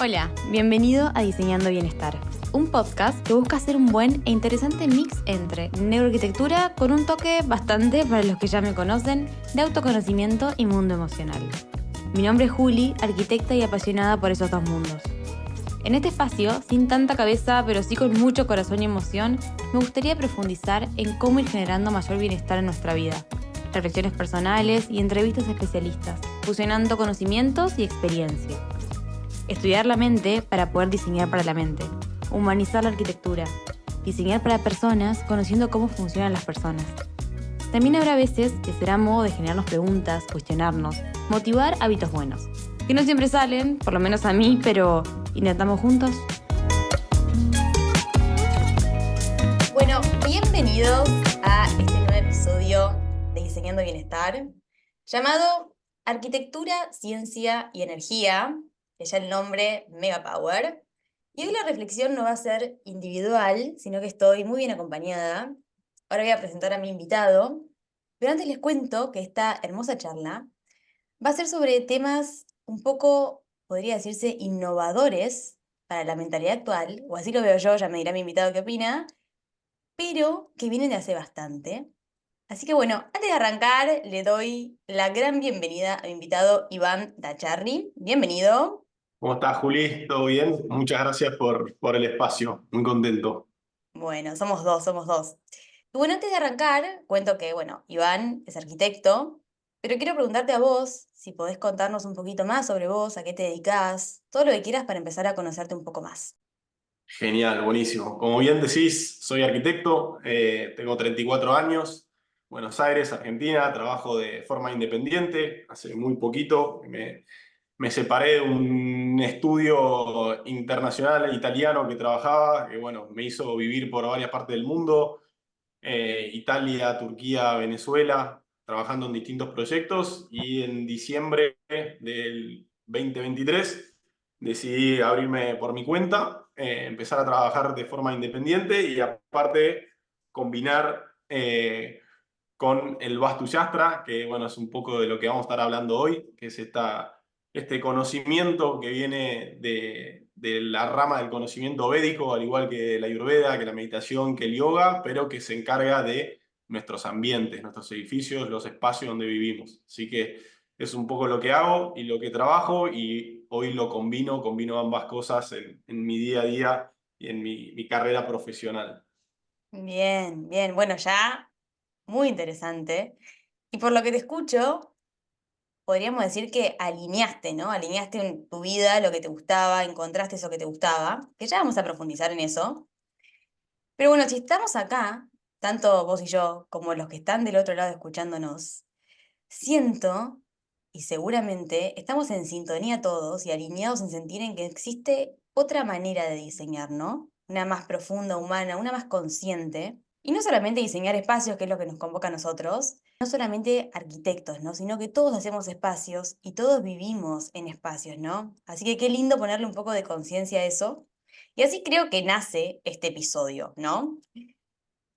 Hola, bienvenido a Diseñando Bienestar, un podcast que busca hacer un buen e interesante mix entre neuroarquitectura con un toque bastante, para los que ya me conocen, de autoconocimiento y mundo emocional. Mi nombre es Juli, arquitecta y apasionada por esos dos mundos. En este espacio, sin tanta cabeza, pero sí con mucho corazón y emoción, me gustaría profundizar en cómo ir generando mayor bienestar en nuestra vida. Reflexiones personales y entrevistas a especialistas, fusionando conocimientos y experiencia. Estudiar la mente para poder diseñar para la mente. Humanizar la arquitectura. Diseñar para personas conociendo cómo funcionan las personas. También habrá veces que será modo de generarnos preguntas, cuestionarnos, motivar hábitos buenos. Que no siempre salen, por lo menos a mí, pero intentamos juntos. Bueno, bienvenidos a este nuevo episodio de Diseñando Bienestar, llamado Arquitectura, Ciencia y Energía, que ya el nombre Mega Power. Y hoy la reflexión no va a ser individual, sino que estoy muy bien acompañada. Ahora voy a presentar a mi invitado, pero antes les cuento que esta hermosa charla va a ser sobre temas un poco, podría decirse, innovadores para la mentalidad actual, o así lo veo yo, ya me dirá mi invitado qué opina, pero que vienen de hace bastante. Así que bueno, antes de arrancar, le doy la gran bienvenida a mi invitado Iván Dacharri. Bienvenido. ¿Cómo estás, Juli? ¿Todo bien? Muchas gracias por el espacio. Muy contento. Bueno, somos dos, somos dos. Y bueno, antes de arrancar, cuento que, bueno, Iván es arquitecto, pero quiero preguntarte a vos si podés contarnos un poquito más sobre vos, a qué te dedicás, todo lo que quieras para empezar a conocerte un poco más. Genial, buenísimo. Como bien decís, soy arquitecto, tengo 34 años, Buenos Aires, Argentina, trabajo de forma independiente. Hace muy poquito me separé de un estudio internacional italiano que trabajaba, que bueno, me hizo vivir por varias partes del mundo, Italia, Turquía, Venezuela, trabajando en distintos proyectos, y en diciembre del 2023 decidí abrirme por mi cuenta, empezar a trabajar de forma independiente y aparte combinar con el Vastu Shastra, que bueno, es un poco de lo que vamos a estar hablando hoy, que es este conocimiento que viene de la rama del conocimiento védico, al igual que la Ayurveda, que la meditación, que el yoga, pero que se encarga de nuestros ambientes, nuestros edificios, los espacios donde vivimos. Así que es un poco lo que hago y lo que trabajo, y hoy lo combino ambas cosas en mi día a día y en mi carrera profesional. Bien, bien, bueno, ya muy interesante. Y por lo que te escucho, podríamos decir que alineaste, ¿no? Alineaste en tu vida lo que te gustaba, encontraste eso que te gustaba, que ya vamos a profundizar en eso. Pero bueno, si estamos acá, tanto vos y yo como los que están del otro lado escuchándonos, siento, y seguramente estamos en sintonía todos y alineados en sentir en que existe otra manera de diseñar, ¿no? Una más profunda, humana, una más consciente. Y no solamente diseñar espacios, que es lo que nos convoca a nosotros, no solamente arquitectos, ¿no? Sino que todos hacemos espacios y todos vivimos en espacios, ¿no? Así que qué lindo ponerle un poco de conciencia a eso. Y así creo que nace este episodio, ¿no?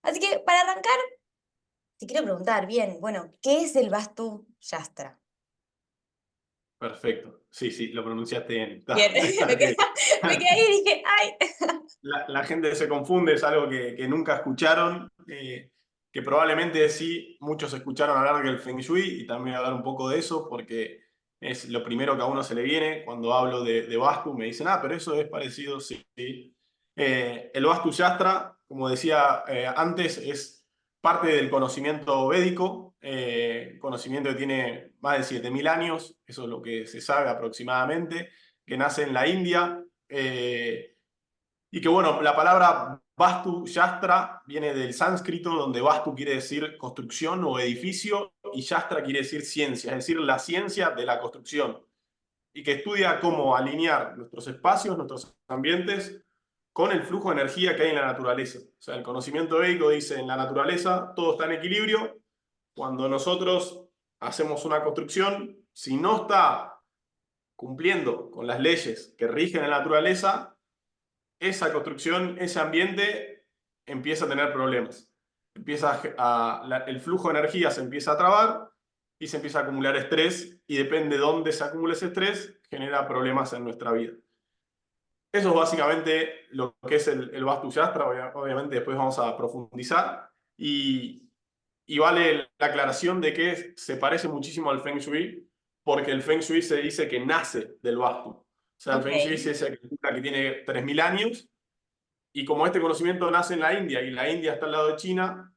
Así que para arrancar, te quiero preguntar, bien, bueno, ¿qué es el Vastu Shastra? Perfecto. Sí, sí, lo pronunciaste bien. Bien, Está bien. me quedé ahí y dije, ¡ay! La gente se confunde, es algo que nunca escucharon, que probablemente sí muchos escucharon hablar del Feng Shui, y también hablar un poco de eso, porque es lo primero que a uno se le viene cuando hablo de Vastu. Me dicen, pero eso es parecido, sí. Sí. El Vastu Shastra, como decía antes, es parte del conocimiento védico, conocimiento que tiene más de 7000 años, eso es lo que se sabe aproximadamente, que nace en la India. Y que bueno, la palabra Vastu Shastra viene del sánscrito, donde Vastu quiere decir construcción o edificio, y Shastra quiere decir ciencia, es decir, la ciencia de la construcción, y que estudia cómo alinear nuestros espacios, nuestros ambientes, con el flujo de energía que hay en la naturaleza. O sea, el conocimiento védico dice, en la naturaleza todo está en equilibrio. Cuando nosotros hacemos una construcción, si no está cumpliendo con las leyes que rigen en la naturaleza, esa construcción, ese ambiente empieza a tener problemas. El flujo de energía se empieza a trabar y se empieza a acumular estrés, y depende de dónde se acumula ese estrés, genera problemas en nuestra vida. eso es básicamente lo que es el Vastu Shastra. Obviamente después vamos a profundizar. Y vale la aclaración de que se parece muchísimo al Feng Shui, porque el Feng Shui se dice que nace del Vastu. O sea, el Ok, Feng Shui se dice que tiene 3000 años, y como este conocimiento nace en la India y la India está al lado de China,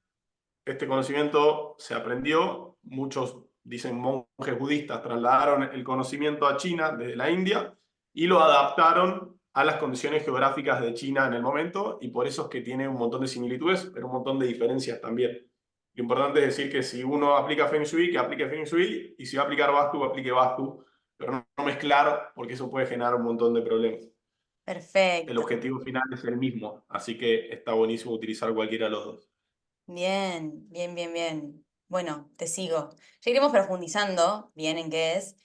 este conocimiento se aprendió. Muchos dicen monjes budistas trasladaron el conocimiento a China desde la India y lo adaptaron a las condiciones geográficas de China en el momento, y por eso es que tiene un montón de similitudes, pero un montón de diferencias también. Lo importante es decir que si uno aplica Feng Shui, que aplique Feng Shui, y si va a aplicar Vastu, aplique Vastu, pero no mezclar, porque eso puede generar un montón de problemas. El perfecto. objetivo final es el mismo, así que está buenísimo utilizar cualquiera de los dos. Bien, bien, bien, bien. Bueno, te sigo. Ya iremos profundizando bien en qué es.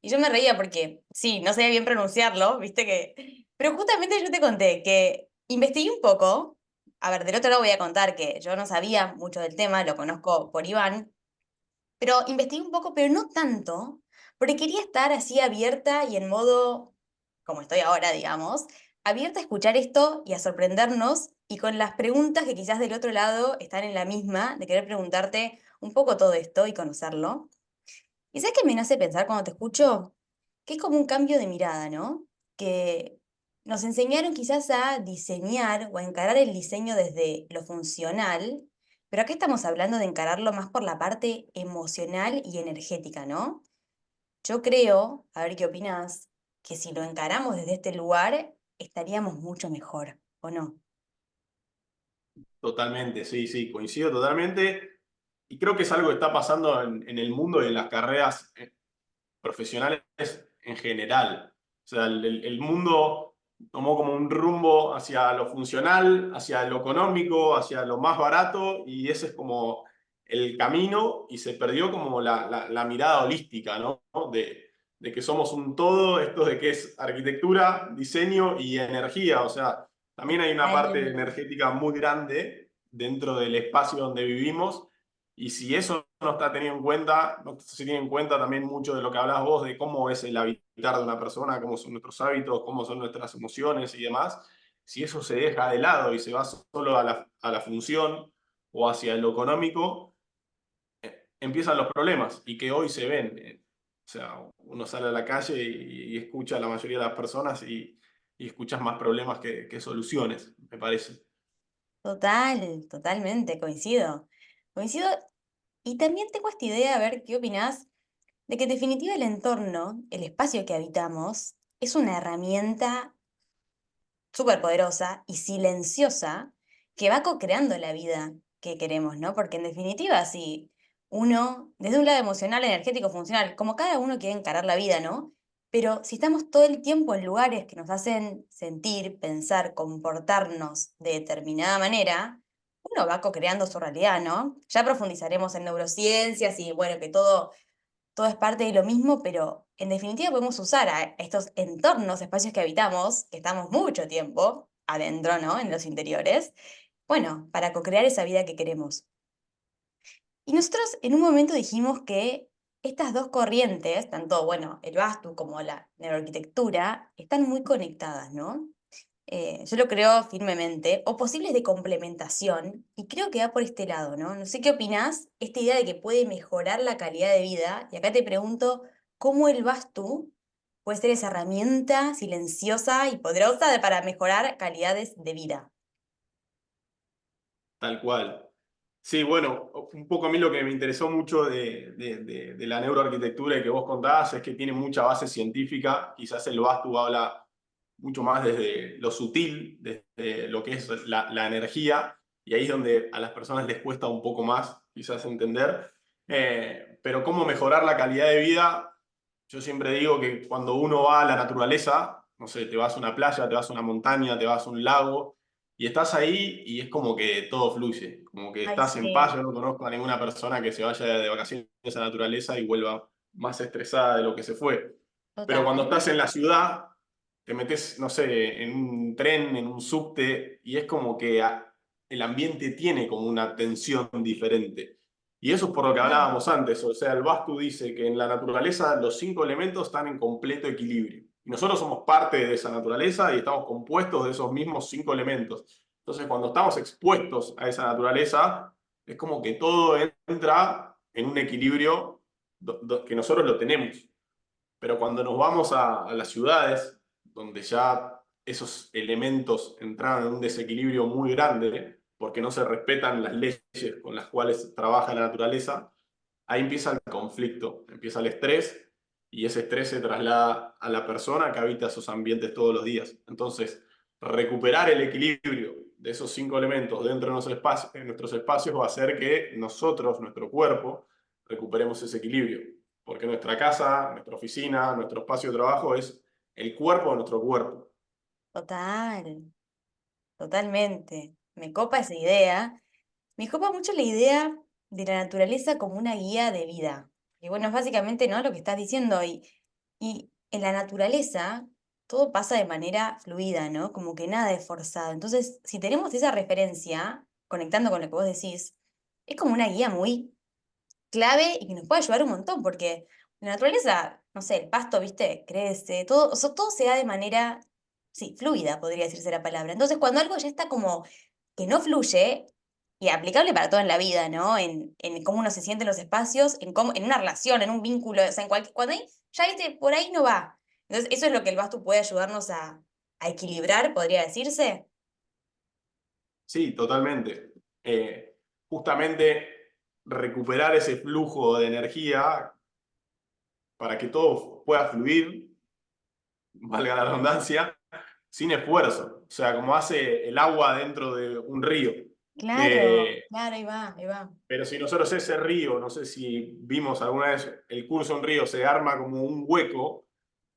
Y yo me reía porque, sí, no sabía bien pronunciarlo, viste que... Pero justamente yo te conté que investigué un poco. A ver, del otro lado voy a contar que yo no sabía mucho del tema, lo conozco por Iván, pero investigué un poco, pero no tanto, porque quería estar así abierta y en modo, como estoy ahora, digamos, abierta a escuchar esto y a sorprendernos y con las preguntas que quizás del otro lado están en la misma, de querer preguntarte un poco todo esto y conocerlo. ¿Y sabes qué me hace pensar cuando te escucho? Que es como un cambio de mirada, ¿no? Que nos enseñaron quizás a diseñar o a encarar el diseño desde lo funcional, pero acá estamos hablando de encararlo más por la parte emocional y energética, ¿no? Yo creo, a ver qué opinás, que si lo encaramos desde este lugar, estaríamos mucho mejor, ¿o no? Totalmente, sí, sí, coincido totalmente. Y creo que es algo que está pasando en el mundo y en las carreras profesionales en general. O sea, el mundo tomó como un rumbo hacia lo funcional, hacia lo económico, hacia lo más barato, y ese es como el camino, y se perdió como la mirada holística, ¿no? De que somos un todo, esto de que es arquitectura, diseño y energía. O sea, también hay una parte Totalmente. energética muy grande dentro del espacio donde vivimos, y si eso no está tenido en cuenta, no se tiene en cuenta también mucho de lo que hablás vos, de cómo es el habitar de una persona, cómo son nuestros hábitos, cómo son nuestras emociones y demás. Si eso se deja de lado y se va solo a la función o hacia lo económico, empiezan los problemas, y que hoy se ven. O sea, uno sale a la calle y escucha a la mayoría de las personas, y escuchas más problemas que soluciones, me parece. Total, totalmente, coincido. Coincido. Y también tengo esta idea, a ver qué opinás, de que en definitiva el entorno, el espacio que habitamos, es una herramienta súper poderosa y silenciosa que va co-creando la vida que queremos, ¿no? Porque en definitiva, si uno, desde un lado emocional, energético, funcional, como cada uno quiere encarar la vida, ¿no? Pero si estamos todo el tiempo en lugares que nos hacen sentir, pensar, comportarnos de determinada manera, uno va co-creando su realidad, ¿no? Ya profundizaremos en neurociencias y bueno, que todo es parte de lo mismo, pero en definitiva podemos usar a estos entornos, espacios que habitamos, que estamos mucho tiempo adentro, ¿no? En los interiores, bueno, para co-crear esa vida que queremos. Y nosotros en un momento dijimos que estas dos corrientes, tanto, bueno, el Vastu como la neuroarquitectura, están muy conectadas, ¿no? Yo lo creo firmemente, o posibles de complementación, y creo que va por este lado, ¿no? No sé qué opinás, esta idea de que puede mejorar la calidad de vida, y acá te pregunto, ¿cómo el vas tú puede ser esa herramienta silenciosa y poderosa para mejorar calidades de vida? Tal cual. Sí, bueno, un poco a mí lo que me interesó mucho de la neuroarquitectura y que vos contabas es que tiene mucha base científica. Quizás el Vastu habla mucho más desde lo sutil, desde lo que es la energía, y ahí es donde a las personas les cuesta un poco más quizás entender. Pero cómo mejorar la calidad de vida, yo siempre digo que cuando uno va a la naturaleza, no sé, te vas a una playa, te vas a una montaña, te vas a un lago, y estás ahí y es como que todo fluye, como que Ay, estás en paz. sí, Yo no conozco a ninguna persona que se vaya de vacaciones a la naturaleza y vuelva más estresada de lo que se fue. Pero total. cuando estás en la ciudad, te metes, no sé, en un tren, en un subte, y es como que el ambiente tiene como una tensión diferente. Y eso es por lo que Total. hablábamos antes. O sea, el Vastu dice que en la naturaleza los cinco elementos están en completo equilibrio. Y nosotros somos parte de esa naturaleza y estamos compuestos de esos mismos 5 elementos. Entonces, cuando estamos expuestos a esa naturaleza, es como que todo entra en un equilibrio que nosotros lo tenemos. Pero cuando nos vamos a las ciudades, donde ya esos elementos entran en un desequilibrio muy grande, porque no se respetan las leyes con las cuales trabaja la naturaleza, ahí empieza el conflicto, empieza el estrés, y ese estrés se traslada a la persona que habita esos ambientes todos los días. Entonces, recuperar el equilibrio de esos 5 elementos dentro de nuestros espacios va a hacer que nosotros, nuestro cuerpo, recuperemos ese equilibrio. Porque nuestra casa, nuestra oficina, nuestro espacio de trabajo es el cuerpo de nuestro cuerpo. Total, totalmente. Me copa esa idea. Me copa mucho la idea de la naturaleza como una guía de vida. Y bueno, es básicamente, ¿no? Lo que estás diciendo. Y en la naturaleza todo pasa de manera fluida, ¿no? Como que nada es forzado. Entonces, si tenemos esa referencia, conectando con lo que vos decís, es como una guía muy clave y que nos puede ayudar un montón, porque la naturaleza, no sé, el pasto, viste, crece, todo, o sea, todo se da de manera, sí, fluida, podría decirse la palabra. Entonces, cuando algo ya está como que no fluye, y aplicable para todo en la vida, ¿no? En cómo uno se siente en los espacios, en cómo, en una relación, en un vínculo, o sea, en cualquier, cuando hay, ya viste, por ahí no va. Entonces, eso es lo que el Vastu puede ayudarnos a equilibrar, podría decirse. Sí, totalmente. Justamente recuperar ese flujo de energía para que todo pueda fluir, valga la redundancia, sin esfuerzo. O sea, como hace el agua dentro de un río. Claro, Que, claro, ahí va, ahí va. pero si nosotros ese río, no sé si vimos alguna vez el curso de un río, se arma como un hueco,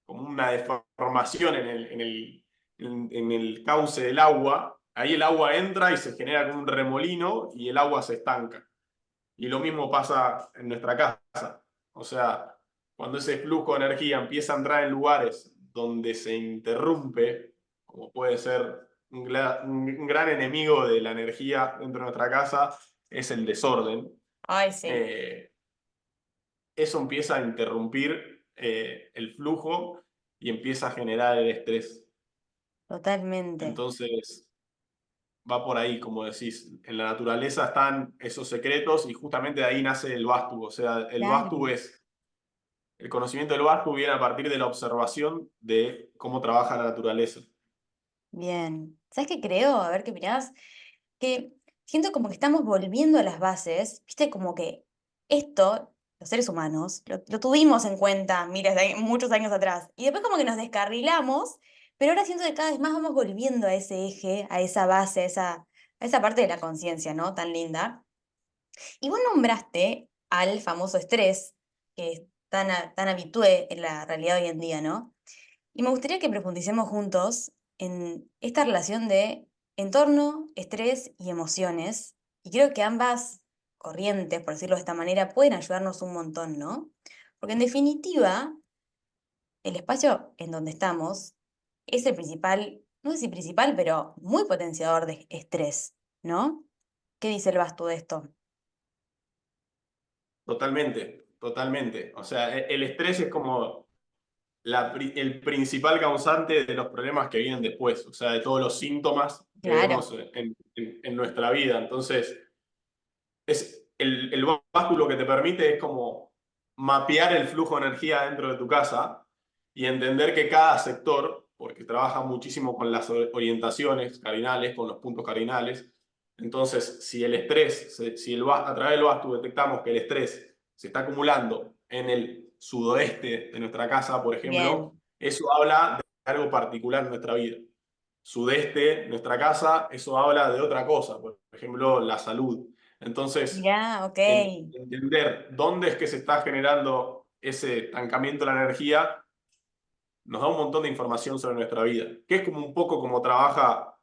como una deformación en el cauce del agua, ahí el agua entra y se genera como un remolino y el agua se estanca. Y lo mismo pasa en nuestra casa. O sea, cuando ese flujo de energía empieza a entrar en lugares donde se interrumpe, como puede ser un gran enemigo de la energía dentro de nuestra casa, es el desorden. Ay, sí, Eh, Eso empieza a interrumpir el flujo y empieza a generar el estrés. totalmente. Entonces, va por ahí, como decís. En la naturaleza están esos secretos y justamente de ahí nace el Vastu. O sea, el Vastu Claro. es, el conocimiento del Vastu viene a partir de la observación de cómo trabaja la naturaleza. Bien. ¿Sabes qué creo? A ver qué opinás. Que siento como que estamos volviendo a las bases, viste, como que esto, los seres humanos, lo tuvimos en cuenta miles de muchos años atrás, y después como que nos descarrilamos, pero ahora siento que cada vez más vamos volviendo a ese eje, a esa base, a esa parte de la conciencia, ¿no? Tan linda. Y vos nombraste al famoso estrés, que es tan habitué en la realidad hoy en día, ¿no? Y me gustaría que profundicemos juntos en esta relación de entorno, estrés y emociones. Y creo que ambas corrientes, por decirlo de esta manera, pueden ayudarnos un montón, ¿no? Porque en definitiva, el espacio en donde estamos es el principal, no sé si principal, pero muy potenciador de estrés, ¿no? ¿Qué dice el Bastu de esto? Totalmente, totalmente. O sea, el estrés es como el principal causante de los problemas que vienen después, o sea, de todos los síntomas que Claro, vemos en nuestra vida. Entonces, el básculo que te permite es como mapear el flujo de energía dentro de tu casa y entender que cada sector, porque trabaja muchísimo con las orientaciones cardinales, con los puntos cardinales, entonces si el estrés, si a través del vastu detectamos que el estrés se está acumulando en el sudoeste de nuestra casa, por ejemplo, bien. eso habla de algo particular en nuestra vida. Sudeste, nuestra casa, eso habla de otra cosa, por ejemplo, la salud. Entonces, Mirá, ok. entender dónde es que se está generando ese estancamiento de la energía nos da un montón de información sobre nuestra vida, que es como un poco como trabaja,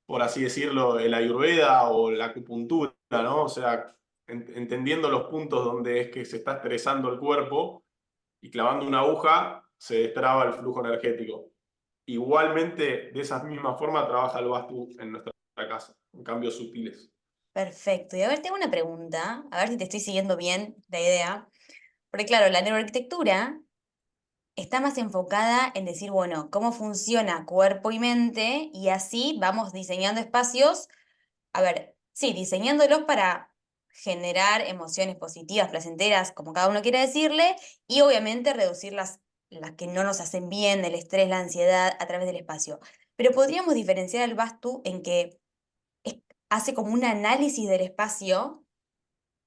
por así decirlo, el Ayurveda o la acupuntura, ¿no? O sea, entendiendo los puntos donde es que se está estresando el cuerpo y clavando una aguja se destraba el flujo energético. Igualmente, de esa misma forma trabaja el Vastu en nuestra casa, con cambios sutiles. Perfecto. Y a ver, tengo una pregunta, a ver si te estoy siguiendo bien la idea. Porque claro, la neuroarquitectura está más enfocada en decir, bueno, cómo funciona cuerpo y mente y así vamos diseñando espacios, a ver, sí, diseñándolos para generar emociones positivas, placenteras, como cada uno quiera decirle, y obviamente reducir las que no nos hacen bien, el estrés, la ansiedad a través del espacio. Pero podríamos diferenciar al Vastu en que es- hace como un análisis del espacio,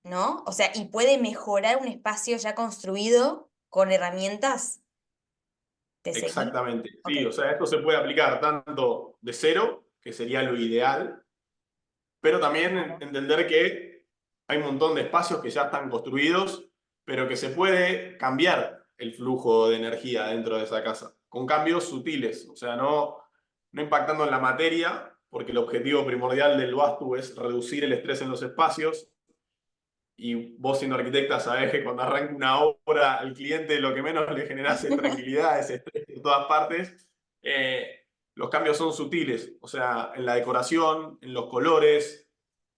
¿no? O sea, y puede mejorar un espacio ya construido con herramientas. ¿Te seguí? Exactamente, Ok. sí, o sea, esto se puede aplicar tanto de cero, que sería lo ideal, pero también Claro. entender que hay un montón de espacios que ya están construidos, pero que se puede cambiar el flujo de energía dentro de esa casa, con cambios sutiles, o sea, no impactando en la materia, porque el objetivo primordial del Vastu es reducir el estrés en los espacios, y vos siendo arquitecta sabés que cuando arranca una obra al cliente lo que menos le genera es tranquilidad, es estrés en todas partes. Los cambios son sutiles, o sea, en la decoración, en los colores,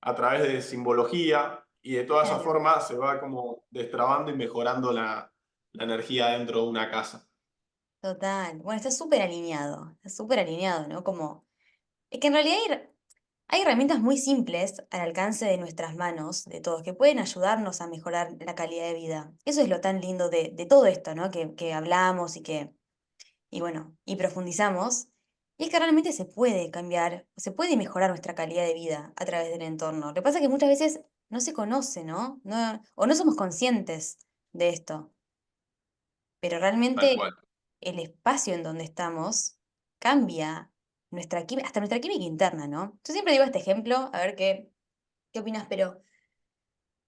a través de simbología, y de toda esa Claro, forma se va como destrabando y mejorando la energía dentro de una casa. total. Bueno, está súper alineado, ¿no? Como, es que en realidad hay herramientas muy simples al alcance de nuestras manos, de todos, que pueden ayudarnos a mejorar la calidad de vida. Eso es lo tan lindo de todo esto, ¿no? Que hablamos y bueno, y profundizamos. Y es que realmente se puede cambiar, se puede mejorar nuestra calidad de vida a través del entorno. Lo que pasa es que muchas veces no se conoce, ¿no? O no somos conscientes de esto. Pero Tal realmente cual. el espacio en donde estamos cambia hasta nuestra química interna, ¿no? Yo siempre digo este ejemplo, a ver qué opinas, pero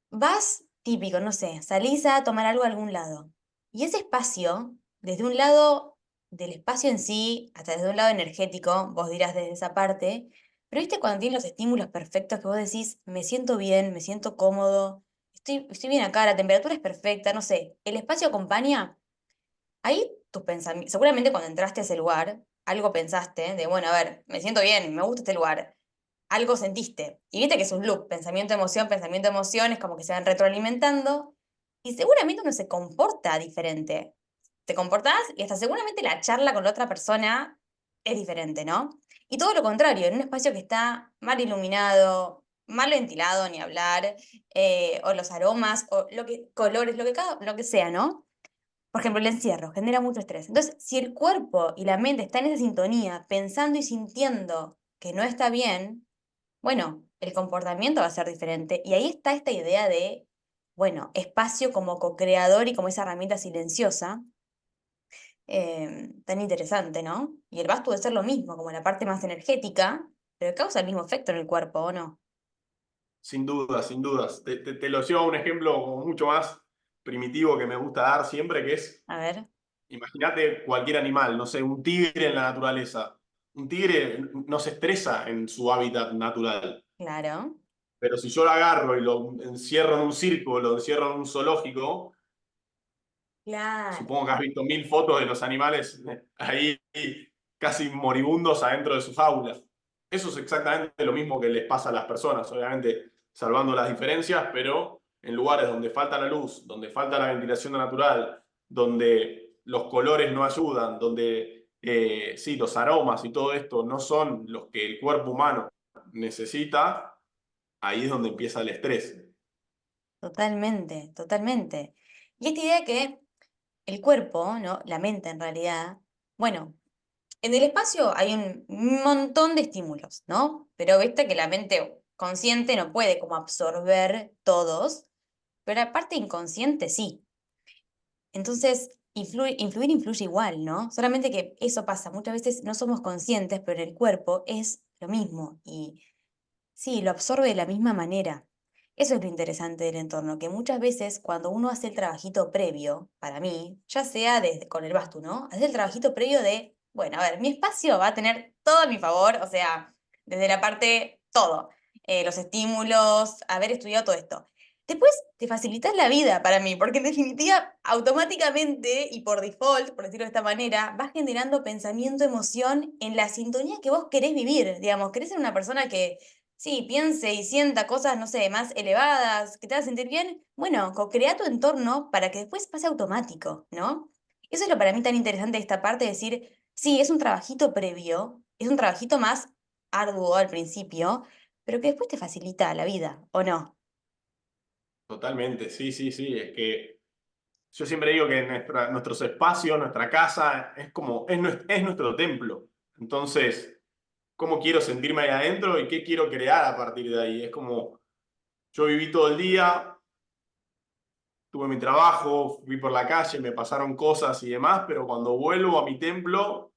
vas típico, no sé, salís a tomar algo a algún lado. Y ese espacio, desde un lado del espacio en sí, hasta desde un lado energético, vos dirás desde esa parte, pero viste cuando tienes los estímulos perfectos que vos decís, me siento bien, me siento cómodo, estoy bien acá, la temperatura es perfecta, no sé, el espacio acompaña. Ahí tus pensamientos, seguramente cuando entraste a ese lugar, algo pensaste de, bueno, a ver, me siento bien, me gusta este lugar. Algo sentiste. Y viste que es un loop, pensamiento, emoción, es como que se van retroalimentando. Y seguramente uno se comporta diferente. Te comportás y hasta seguramente la charla con la otra persona es diferente, ¿no? Y todo lo contrario, en un espacio que está mal iluminado, mal ventilado, ni hablar, o los aromas, o lo que, colores, lo que sea, ¿no? Por ejemplo, el encierro genera mucho estrés. Entonces, si el cuerpo y la mente están en esa sintonía, pensando y sintiendo que no está bien, bueno, el comportamiento va a ser diferente. Y ahí está esta idea de, bueno, espacio como co-creador y como esa herramienta silenciosa, tan interesante, ¿no? Y el vasto debe ser lo mismo, como la parte más energética, pero causa el mismo efecto en el cuerpo, ¿o no? Sin dudas, sin dudas. Te lo llevo a un ejemplo como mucho más primitivo que me gusta dar siempre, que es, A ver, imagínate cualquier animal, no sé, un tigre en la naturaleza. Un tigre no se estresa en su hábitat natural, claro, pero si yo lo agarro y lo encierro en un circo, lo encierro en un zoológico, claro, supongo que has visto mil fotos de los animales ahí casi moribundos adentro de sus jaulas. Eso es exactamente lo mismo que les pasa a las personas, obviamente salvando las diferencias, pero en lugares donde falta la luz, donde falta la ventilación natural, donde los colores no ayudan, donde sí, los aromas y todo esto no son los que el cuerpo humano necesita, ahí es donde empieza el estrés. totalmente, totalmente. Y esta idea que el cuerpo, ¿no? La mente en realidad, bueno, en el espacio hay un montón de estímulos, ¿no? Pero viste que la mente consciente no puede como absorber todos, pero la parte inconsciente sí. Entonces, influir influye igual, ¿no? Solamente que eso pasa, muchas veces no somos conscientes, pero en el cuerpo es lo mismo y sí, lo absorbe de la misma manera. Eso es lo interesante del entorno, que muchas veces cuando uno hace el trabajito previo, para mí, ya sea desde, con el Bastu, ¿no? Hace el trabajito previo de, bueno, a ver, mi espacio va a tener todo a mi favor, o sea, desde la parte, todo, los estímulos, haber estudiado todo esto. Después te facilitas la vida para mí, porque en definitiva, automáticamente y por default, por decirlo de esta manera, vas generando pensamiento, emoción en la sintonía que vos querés vivir. Digamos, querés ser una persona que sí, piense y sienta cosas, no sé, más elevadas, que te hagan sentir bien. Bueno, co-crea tu entorno para que después pase automático, ¿no? Eso es lo para mí tan interesante de esta parte, de decir, sí, es un trabajito previo, es un trabajito más arduo al principio, pero que después te facilita la vida, ¿o no? Totalmente, sí, sí, sí. Es que yo siempre digo que nuestros espacios, nuestra casa, es como, es nuestro templo. Entonces, ¿cómo quiero sentirme ahí adentro y qué quiero crear a partir de ahí? Es como, yo viví todo el día, tuve mi trabajo, fui por la calle, me pasaron cosas y demás, pero cuando vuelvo a mi templo,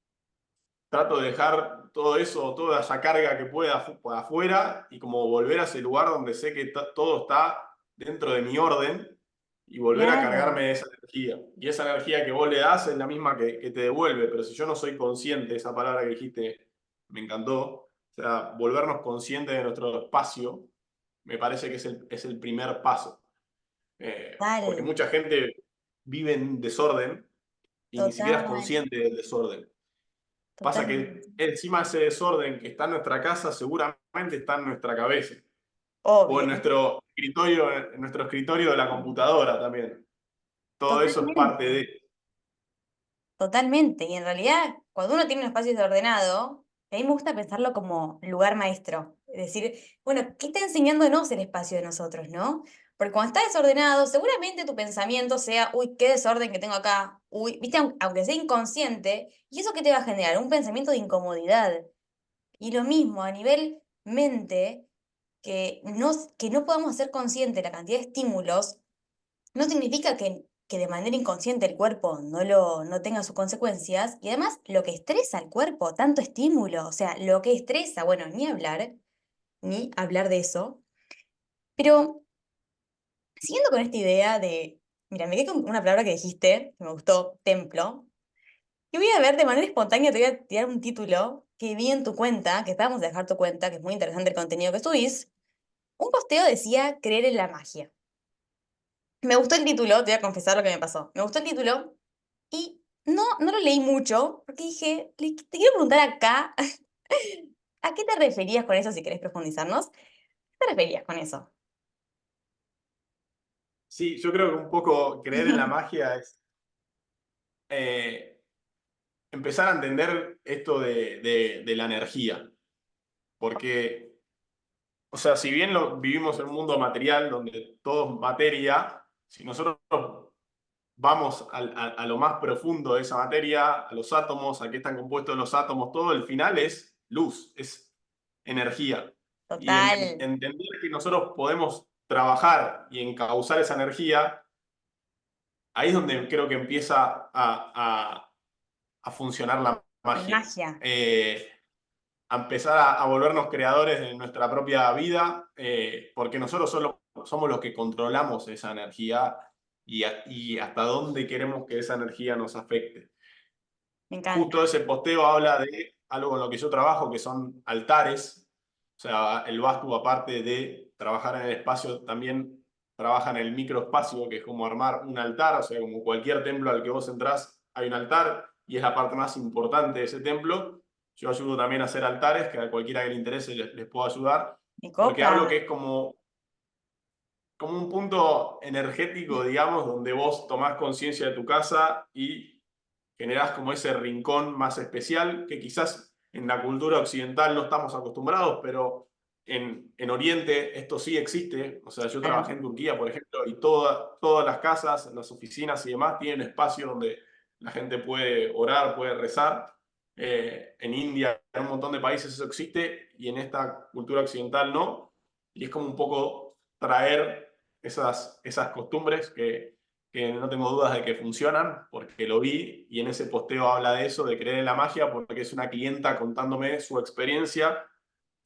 trato de dejar todo eso, toda esa carga que pueda por afuera y como volver a ese lugar donde sé que todo está dentro de mi orden y volver a cargarme Claro, de esa energía. Y esa energía que vos le das es la misma que te devuelve, pero si yo no soy consciente, esa palabra que dijiste me encantó, o sea, volvernos conscientes de nuestro espacio, me parece que es el primer paso. Porque total, mucha gente vive en desorden y ni siquiera es total, consciente del desorden. Pasa que totalmente. encima ese desorden que está en nuestra casa seguramente está en nuestra cabeza o Obvio, en nuestro escritorio de la computadora también. Todo eso es parte totalmente. de... Totalmente. Y en realidad, cuando uno tiene un espacio desordenado, a mí me gusta pensarlo como lugar maestro. Es decir, bueno, ¿qué está enseñándonos el espacio de nosotros, no? Porque cuando está desordenado, seguramente tu pensamiento sea, uy, qué desorden que tengo acá. Uy, viste, aunque sea inconsciente, ¿y eso qué te va a generar? Un pensamiento de incomodidad. Y lo mismo a nivel mente, que no podamos ser conscientes de la cantidad de estímulos no significa que de manera inconsciente el cuerpo no tenga sus consecuencias. Y además, lo que estresa al cuerpo, tanto estímulo, o sea, lo que estresa, bueno, ni hablar de eso. Pero siguiendo con esta idea de, mira, me quedé con una palabra que dijiste, que me gustó, templo. Y voy a ver de manera espontánea, te voy a tirar un título que vi en tu cuenta, que vamos a dejar tu cuenta, que es muy interesante el contenido que subís. Un posteo decía creer en la magia. Me gustó el título, te voy a confesar lo que me pasó. Me gustó el título. Y no lo leí mucho, porque dije, te quiero preguntar acá, ¿a qué te referías con eso si querés profundizarnos? ¿Qué te referías con eso? Sí, yo creo que un poco creer en la magia es eh, empezar a entender esto de la energía. Porque, o sea, si bien vivimos en un mundo material donde todo es materia, si nosotros vamos a lo más profundo de esa materia, a los átomos, a qué están compuestos los átomos, todo el final es luz, es energía. Y Total, entender que nosotros podemos trabajar y encauzar esa energía, ahí es donde creo que empieza a funcionar la la magia. magia, A empezar a volvernos creadores de nuestra propia vida, porque nosotros solo somos los que controlamos esa energía y hasta dónde queremos que esa energía nos afecte. me Justo encanta. ese posteo habla de algo con lo que yo trabajo, que son altares. O sea, el Vastu, aparte de trabajar en el espacio, también trabaja en el microespacio, que es como armar un altar. O sea, como cualquier templo al que vos entrás, hay un altar y es la parte más importante de ese templo. Yo ayudo también a hacer altares, que a cualquiera que le interese les puedo ayudar, Me porque copa. hablo que es como un punto energético, digamos, donde vos tomás conciencia de tu casa y generás como ese rincón más especial que quizás en la cultura occidental no estamos acostumbrados, pero en Oriente esto sí existe. O sea, yo trabajé Claro, en Turquía, por ejemplo, y todas las casas, las oficinas y demás tienen espacio donde la gente puede orar, puede rezar. En India, en un montón de países eso existe y en esta cultura occidental no. Y es como un poco traer esas costumbres que no tengo dudas de que funcionan, porque lo vi y en ese posteo habla de eso, de creer en la magia, porque es una clienta contándome su experiencia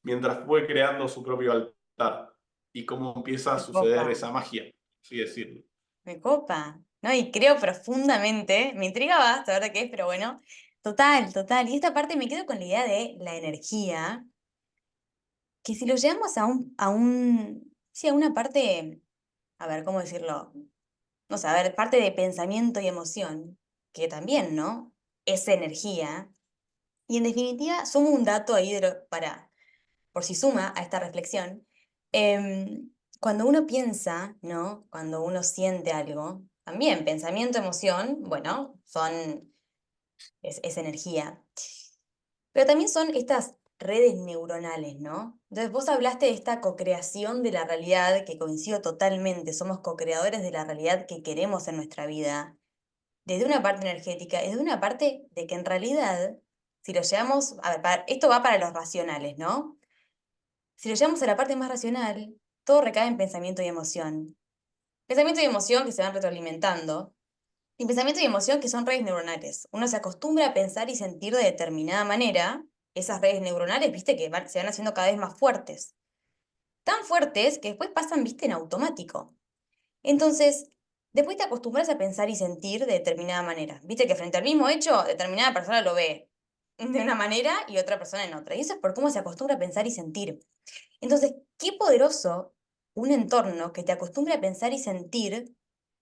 mientras fue creando su propio altar y cómo empieza a me copa, suceder esa magia, así decirlo. me copa. ¿No? Y creo profundamente, me intriga saber de qué es, pero bueno, total, total. Y esta parte me quedo con la idea de la energía, que si lo llevamos sí, a una parte, a ver, ¿cómo decirlo? No sé, a ver, parte de pensamiento y emoción, que también, ¿no? Es energía. Y en definitiva, sumo un dato ahí por si suma a esta reflexión. Cuando uno piensa, ¿no? Cuando uno siente algo, también pensamiento, emoción, bueno, es energía. Pero también son estas redes neuronales, ¿no? Entonces vos hablaste de esta cocreación de la realidad, que coincido totalmente, somos cocreadores de la realidad que queremos en nuestra vida, desde una parte energética y desde una parte de que en realidad, si lo llevamos, a ver, esto va para los racionales, ¿no? Si lo llevamos a la parte más racional, todo recae en pensamiento y emoción. Pensamiento y emoción que se van retroalimentando. Y pensamiento y emoción que son redes neuronales. Uno se acostumbra a pensar y sentir de determinada manera. Esas redes neuronales, viste, que se van haciendo cada vez más fuertes. Tan fuertes que después pasan, viste, en automático. Entonces, después te acostumbras a pensar y sentir de determinada manera. Viste que frente al mismo hecho, determinada persona lo ve de una manera y otra persona en otra. Y eso es por cómo se acostumbra a pensar y sentir. Entonces, qué poderoso un entorno que te acostumbre a pensar y sentir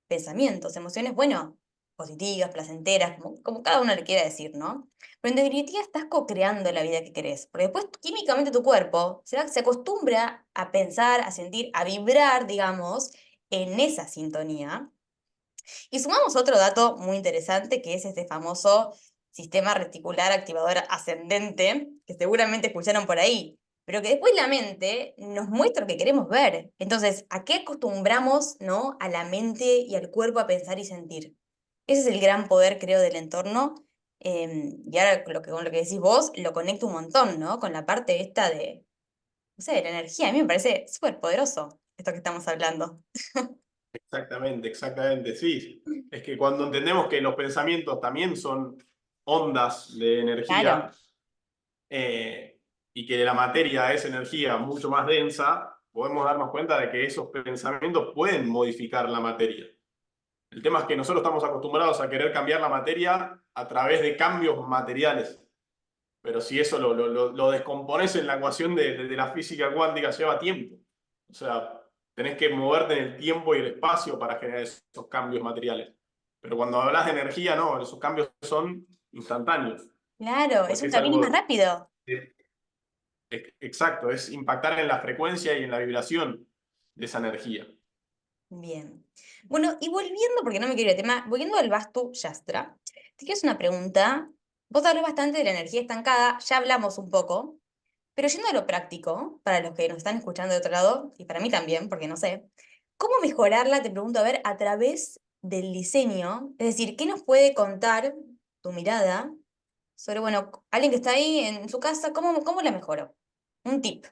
pensamientos, emociones, bueno, positivas, placenteras, como cada uno le quiera decir, ¿no? Pero en definitiva estás co-creando la vida que querés, porque después químicamente tu cuerpo se acostumbra a pensar, a sentir, a vibrar, digamos, en esa sintonía. Y sumamos otro dato muy interesante, que es este famoso sistema reticular activador ascendente, que seguramente escucharon por ahí, pero que después la mente nos muestra lo que queremos ver. Entonces, ¿a qué acostumbramos, no, a la mente y al cuerpo a pensar y sentir? Ese es el gran poder, creo, del entorno. Y ahora con lo que decís vos, lo conecto un montón, ¿no? Con la parte esta de, no sé, de la energía. A mí me parece súper poderoso esto que estamos hablando. Exactamente, exactamente, sí. Es que cuando entendemos que los pensamientos también son ondas de energía, Claro. eh, y que la materia es energía mucho más densa, podemos darnos cuenta de que esos pensamientos pueden modificar la materia. El tema es que nosotros estamos acostumbrados a querer cambiar la materia a través de cambios materiales. Pero si eso lo descompones en la ecuación de la física cuántica, lleva tiempo. O sea, tenés que moverte en el tiempo y el espacio para generar esos cambios materiales. Pero cuando hablas de energía, no, esos cambios son instantáneos, Claro, es porque un es camino más algo rápido. exacto, es impactar en la frecuencia y en la vibración de esa energía. Bien. Bueno, y volviendo, porque no me quiero ir del tema, volviendo al Vastu Yastra, te quiero hacer una pregunta. Vos hablas bastante de la energía estancada, ya hablamos un poco, pero yendo a lo práctico, para los que nos están escuchando de otro lado, y para mí también, porque no sé, ¿cómo mejorarla? Te pregunto, a ver, a través del diseño, es decir, ¿qué nos puede contar tu mirada sobre, bueno, alguien que está ahí en su casa, cómo la mejoró? Un tip.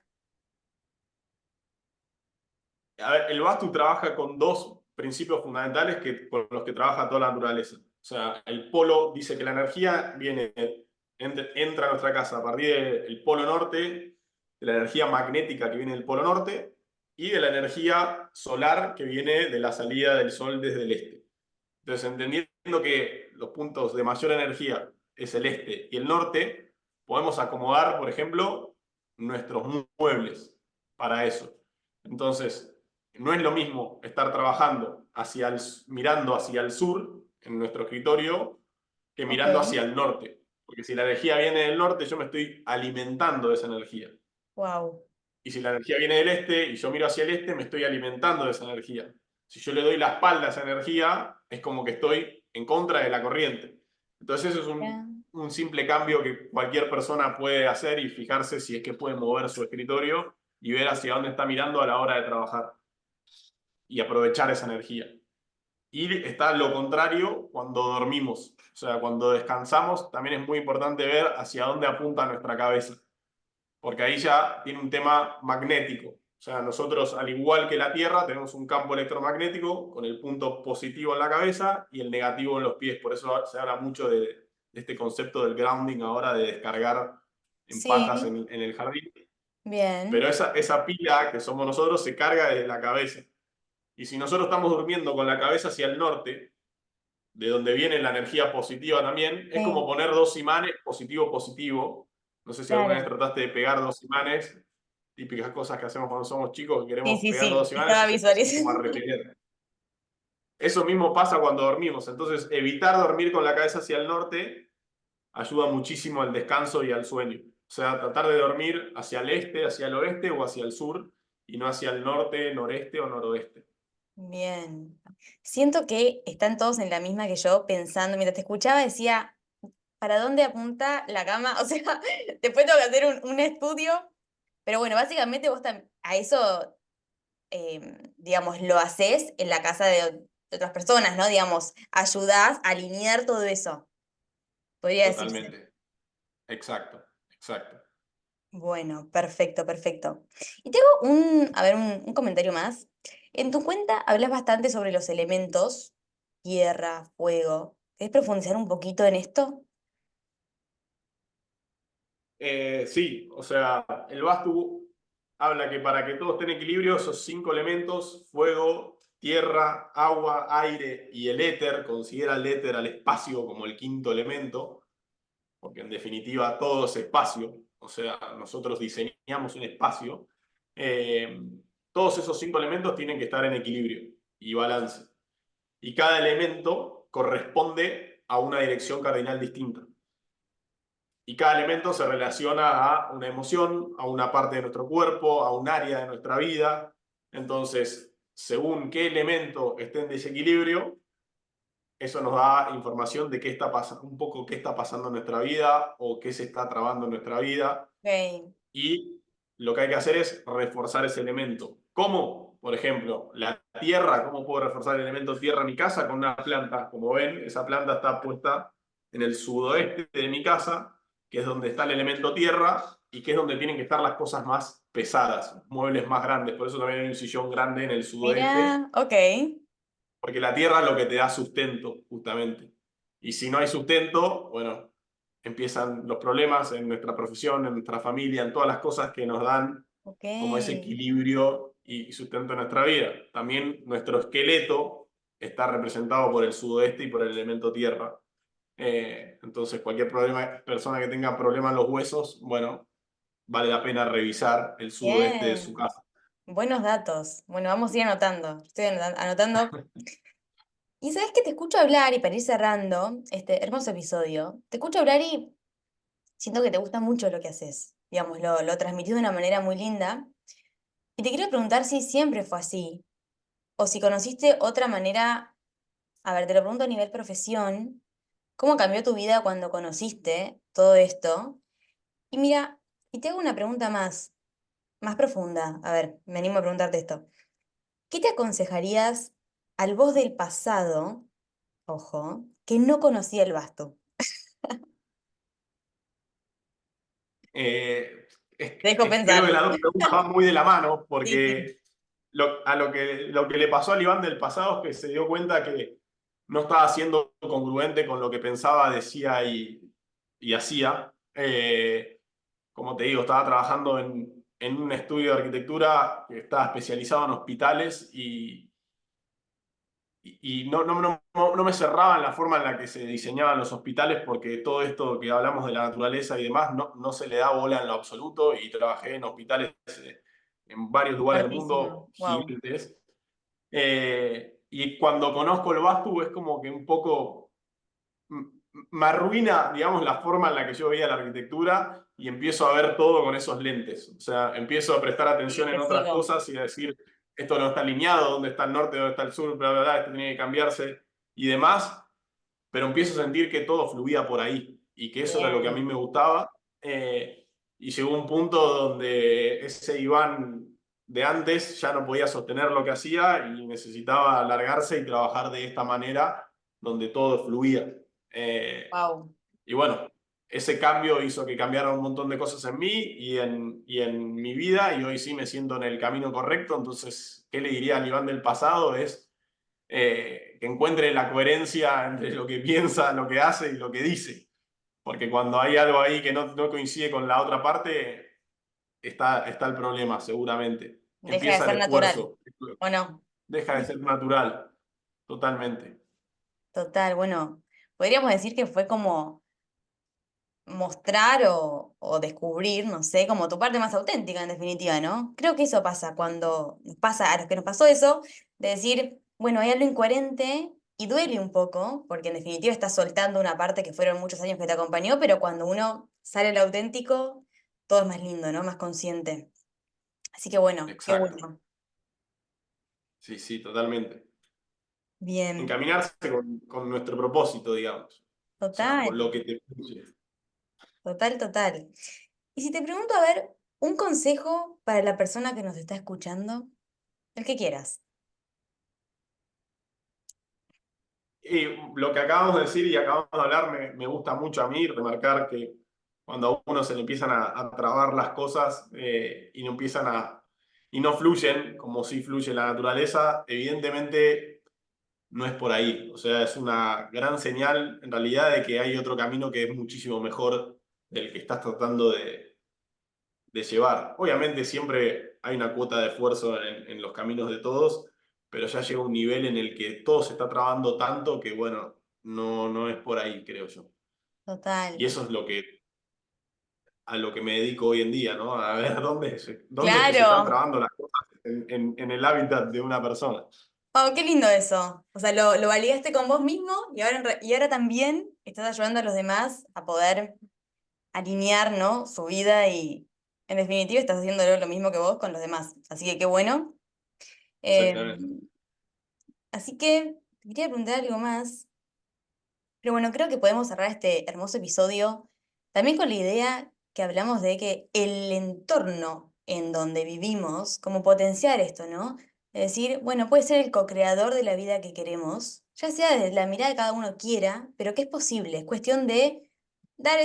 A ver, el Vastu trabaja con dos principios fundamentales con los que trabaja toda la naturaleza. O sea, el polo dice que la energía entra a nuestra casa a partir del polo norte, de la energía magnética que viene del polo norte y de la energía solar que viene de la salida del sol desde el este. Entonces, entendiendo que los puntos de mayor energía es el este y el norte, podemos acomodar, por ejemplo, nuestros muebles para eso. Entonces, no es lo mismo estar trabajando mirando hacia el sur en nuestro escritorio que Ok. mirando hacia el norte. Porque si la energía viene del norte, yo me estoy alimentando de esa energía. Wow. Y si la energía viene del este y yo miro hacia el este, me estoy alimentando de esa energía. Si yo le doy la espalda a esa energía, es como que estoy en contra de la corriente. Entonces eso es un simple cambio que cualquier persona puede hacer y fijarse si es que puede mover su escritorio y ver hacia dónde está mirando a la hora de trabajar y aprovechar esa energía. Y está lo contrario cuando dormimos. O sea, cuando descansamos, también es muy importante ver hacia dónde apunta nuestra cabeza, porque ahí ya tiene un tema magnético. O sea, nosotros, al igual que la Tierra, tenemos un campo electromagnético con el punto positivo en la cabeza y el negativo en los pies. Por eso se habla mucho de este concepto del grounding ahora, de descargar en pajas Sí, en el jardín. Pero bien. esa pila que somos nosotros se carga desde la cabeza. Y si nosotros estamos durmiendo con la cabeza hacia el norte, de donde viene la energía positiva también, es como Sí, poner dos imanes positivo-positivo. No sé si alguna vez claro. trataste de pegar dos imanes, típicas cosas que hacemos cuando somos chicos, que Sí, queremos sí, pegar los sí. dos imanes Estaba y se empiezan como a visualizando. repeler. Eso mismo pasa cuando dormimos, entonces evitar dormir con la cabeza hacia el norte ayuda muchísimo al descanso y al sueño. O sea, tratar de dormir hacia el este, hacia el oeste o hacia el sur y no hacia el norte, noreste o noroeste. Bien. Siento que están todos en la misma que yo, pensando, mientras te escuchaba, decía, ¿para dónde apunta la cama? O sea, después tengo que hacer un estudio, pero bueno, básicamente vos a eso, digamos, lo haces en la casa de otras personas, ¿no? Digamos, ayudás a alinear todo eso, podría decirse. Totalmente. Exacto, exacto. Bueno, perfecto, perfecto. Y tengo a ver, un comentario más. En tu cuenta hablas bastante sobre los elementos, tierra, fuego. ¿Querés profundizar un poquito en esto? Sí, o sea, el Vastu habla que para que todo esté en equilibrio, esos cinco elementos, fuego, tierra, agua, aire y el éter, considera el éter al espacio como el quinto elemento, porque en definitiva todo es espacio, o sea, nosotros diseñamos un espacio. eh, Todos esos cinco elementos tienen que estar en equilibrio y balance. Y cada elemento corresponde a una dirección cardinal distinta. Y cada elemento se relaciona a una emoción, a una parte de nuestro cuerpo, a un área de nuestra vida. Entonces, según qué elemento esté en desequilibrio, eso nos da información de qué está pasando, un poco qué está pasando en nuestra vida o qué se está trabando en nuestra vida. Ok, Y lo que hay que hacer es reforzar ese elemento. ¿Cómo? Por ejemplo, la tierra, ¿cómo puedo reforzar el elemento tierra en mi casa? Con una planta. Como ven, esa planta está puesta en el sudoeste de mi casa, que es donde está el elemento tierra y que es donde tienen que estar las cosas más pesadas, muebles más grandes. Por eso también hay un sillón grande en el sudoeste, mira, ok, porque la tierra es lo que te da sustento, justamente. Y si no hay sustento, bueno, empiezan los problemas en nuestra profesión, en nuestra familia, en todas las cosas que nos dan ok, como ese equilibrio y sustento en nuestra vida. También nuestro esqueleto está representado por el sudoeste y por el elemento tierra. Entonces, cualquier persona que tenga problemas en los huesos, bueno, vale la pena revisar el sudoeste de su bien. casa. Buenos datos. Bueno, vamos a ir anotando. Estoy anotando. Y sabes que te escucho hablar y para ir cerrando este hermoso episodio, te escucho hablar y siento que te gusta mucho lo que haces. Digamos, lo transmitís de una manera muy linda. Y te quiero preguntar si siempre fue así o si conociste otra manera. A ver, te lo pregunto a nivel profesión. ¿Cómo cambió tu vida cuando conociste todo esto? Y mira, y te hago una pregunta más profunda. A ver, me animo a preguntarte esto. ¿Qué te aconsejarías al vos del pasado, ojo, que no conocía el basto? Eh, Te dejo Creo que pensar. las dos preguntas van muy de la mano, Sí, sí. porque lo que le pasó al Iván del pasado es que se dio cuenta que no estaba siendo congruente con lo que pensaba, decía y hacía. Como te digo, estaba trabajando en un estudio de arquitectura que estaba especializado en hospitales y no me cerraba en la forma en la que se diseñaban los hospitales porque todo esto que hablamos de la naturaleza y demás no se le da bola en lo absoluto y trabajé en hospitales en varios lugares del Fuertísimo. mundo Wow. gigantes. Y cuando conozco el Vastu es como que un poco me arruina, digamos, la forma en la que yo veía la arquitectura y empiezo a ver todo con esos lentes. O sea, empiezo a prestar atención en Te otras sigo. cosas y a decir, esto no está alineado, dónde está el norte, dónde está el sur, bla, bla, bla, esto tiene que cambiarse y demás, pero empiezo a sentir que todo fluía por ahí y que eso era lo que a mí Bien. me gustaba. Y llegó un punto donde ese Iván de antes ya no podía sostener lo que hacía y necesitaba alargarse y trabajar de esta manera donde todo fluía. Eh, Wow. y bueno, ese cambio hizo que cambiaran un montón de cosas en mí y en mi vida y hoy sí me siento en el camino correcto. Entonces, ¿qué le diría al Iván del pasado? Es que encuentre la coherencia entre lo que piensa, lo que hace y lo que dice. Porque cuando hay algo ahí que no coincide con la otra parte, está el problema, seguramente. Deja de Empieza ser el natural. esfuerzo, ¿O no? deja de ser natural, totalmente. Total, bueno, podríamos decir que fue como mostrar o descubrir, no sé, como tu parte más auténtica en definitiva, ¿no? Creo que eso pasa cuando nos pasa, a los que nos pasó eso, de decir, bueno, hay algo incoherente y duele un poco, porque en definitiva estás soltando una parte que fueron muchos años que te acompañó, pero cuando uno sale al auténtico, todo es más lindo, ¿no? Más consciente. Así que bueno, qué Exacto. bueno. Sí, sí, totalmente. Bien, Encaminarse con nuestro propósito, digamos. O sea, total, con lo que te fluye. total, total. Y si te pregunto, a ver, un consejo para la persona que nos está escuchando, el que quieras. Y lo que acabamos de decir y acabamos de hablar me gusta mucho a mí, remarcar que cuando a uno se le empiezan a trabar las cosas y no empiezan y no fluyen como si fluye la naturaleza, evidentemente no es por ahí. O sea, es una gran señal en realidad de que hay otro camino que es muchísimo mejor del que estás tratando de llevar. Obviamente siempre hay una cuota de esfuerzo en los caminos de todos, pero ya llega un nivel en el que todo se está trabando tanto que, bueno, no es por ahí, creo yo. Y Total. eso es a lo que me dedico hoy en día, ¿no? A ver dónde es que se están Claro. trabando las cosas en el hábitat de una persona. Oh, qué lindo eso. O sea, lo validaste con vos mismo y ahora, y ahora también estás ayudando a los demás a poder alinear, ¿no? Su vida y, en definitiva, estás haciéndolo lo mismo que vos con los demás. Así que qué bueno. Eh, Exactamente. así que te quería preguntar algo más. Pero bueno, creo que podemos cerrar este hermoso episodio también con la idea que hablamos de que el entorno en donde vivimos, como potenciar esto, ¿no? Es decir, bueno, puede ser el co-creador de la vida que queremos, ya sea desde la mirada que cada uno quiera, pero que es posible, es cuestión de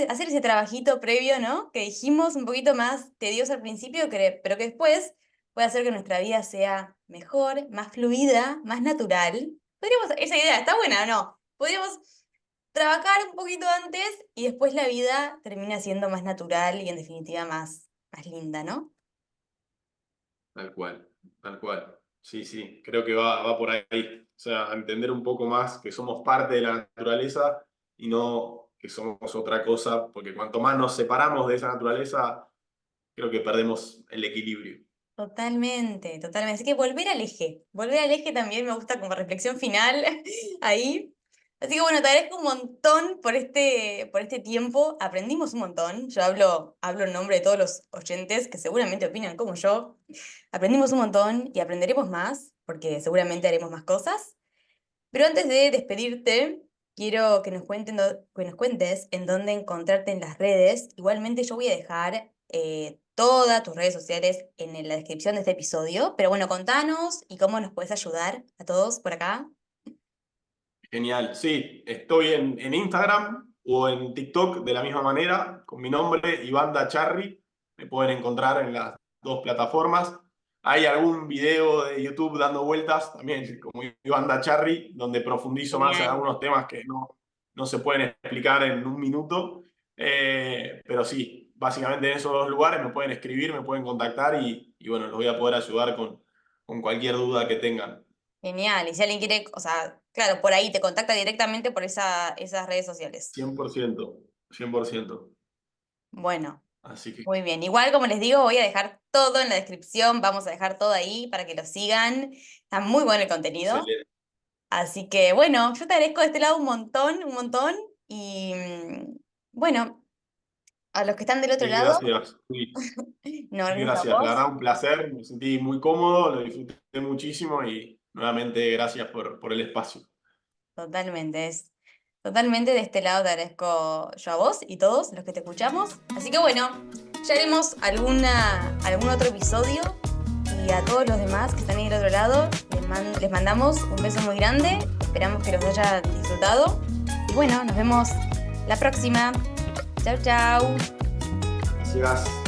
hacer ese trabajito previo, ¿no? Que dijimos un poquito más tedioso al principio, pero que después puede hacer que nuestra vida sea mejor, más fluida, más natural. Podríamos, esa idea está buena, ¿o no? Podríamos trabajar un poquito antes y después la vida termina siendo más natural y en definitiva más linda, ¿no? Tal cual, tal cual. Sí, sí, creo que va por ahí. O sea, entender un poco más que somos parte de la naturaleza y no que somos otra cosa, porque cuanto más nos separamos de esa naturaleza, creo que perdemos el equilibrio. Totalmente, totalmente. Así que volver al eje también me gusta como reflexión final ahí. Así que bueno, te agradezco un montón por este tiempo. Aprendimos un montón. Yo hablo en nombre de todos los oyentes que seguramente opinan como yo. Aprendimos un montón y aprenderemos más porque seguramente haremos más cosas. Pero antes de despedirte, quiero que nos que nos cuentes en dónde encontrarte en las redes. Igualmente yo voy a dejar todas tus redes sociales en la descripción de este episodio. Pero bueno, contanos y cómo nos puedes ayudar a todos por acá. Genial, sí, estoy en Instagram o en TikTok de la misma manera, con mi nombre, Iván Dacharri, me pueden encontrar en las dos plataformas. Hay algún video de YouTube dando vueltas, también como Iván Dacharri, donde profundizo más en Genial. algunos temas que no se pueden explicar en un minuto. Pero sí, básicamente en esos dos lugares me pueden escribir, me pueden contactar y bueno, los voy a poder ayudar con cualquier duda que tengan. Genial. Y si alguien quiere, o sea, claro, por ahí te contacta directamente por esas redes sociales. 100%, 100%. Bueno. Así que Muy bien, igual como les digo, voy a dejar todo en la descripción, vamos a dejar todo ahí para que lo sigan. Está muy bueno el contenido. excelente. Así que bueno, yo te agradezco de este lado un montón. Y bueno, a los que están del otro Mil lado, gracias, no, mil gracias a gracias. La vos. verdad, un placer. Me sentí muy cómodo, lo disfruté muchísimo y nuevamente gracias por el espacio. Totalmente, es totalmente de este lado te agradezco yo a vos y todos los que te escuchamos. Así que bueno, ya haremos algún otro episodio y a todos los demás que están ahí del otro lado les mandamos un beso muy grande, esperamos que los haya disfrutado y bueno, nos vemos la próxima. Chau, chau. Gracias.